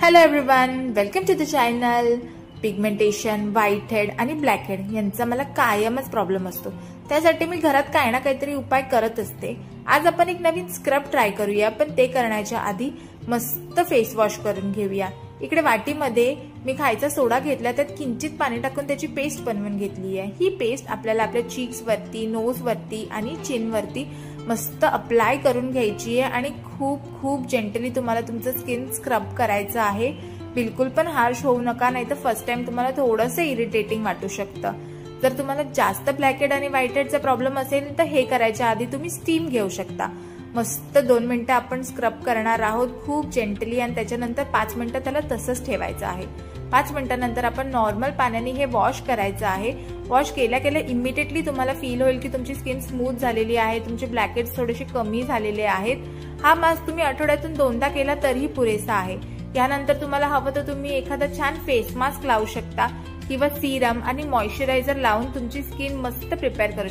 Hello everyone, welcome to the channel. Pigmentation, white head आणि black head यांचा मला कायमच प्रॉब्लेम असतो. त्यासाठी मी घरात काही ना काहीतरी उपाय करत असते. आज आपण एक नवीन स्क्रब ट्राय करूया, पण ते करण्याच्या आधी मस्त फेस वॉश करून घेऊया. इकडे वाटीमध्ये मी खायचा सोडा घेतला, त्यात किंचित पाणी टाकून त्याची पेस्ट बनवून घेतली आहे. ही पेस्ट आपल्याला आपल्या चीक्स वरती, नोज वरती आणि चिन वरती मस्त अप्लाय करून घ्यायची आहे आणि खूप खूप जेंटली तुम्हाला तुमचं स्किन स्क्रब करायचं आहे. बिलकुल पण हार्श होऊ नका, नाही तर फर्स्ट टाइम तुम्हाला थोडंसं इरिटेटिंग वाटू शकतं. जर तुम्हाला जास्त ब्लॅक हेड आणि व्हाईट हेडचा प्रॉब्लेम असेल तर हे करायच्या आधी तुम्ही स्टीम घेऊ शकता. मस्त 2 मिनिटं आपण स्क्रब करणार आहोत खूप जेंटली, आणि त्याच्यानंतर 5 मिनिटं त्याला तसंच ठेवायचं आहे. 5 मिनिटांनंतर आपण नॉर्मल पाण्याने हे वॉश करायचं आहे. वॉश केल्या केल्या इमिडिएटली तुम्हाला फील होईल की तुमची स्किन स्मूथ झालेली आहे, तुमचे ब्लॅक हेड्स थोडेसे कमी झालेले आहेत. हा मास्क तुम्ही आठवड्यातून 2दा केला तरीही पुरेसा आहे. यानंतर तुम्हाला हवं तर तुम्ही एखादा छान फेस मास्क लावू शकता किंवा सिरम आणि मॉइश्चरायझर लावून तुमची स्किन मस्त प्रिपेअर करू शकता.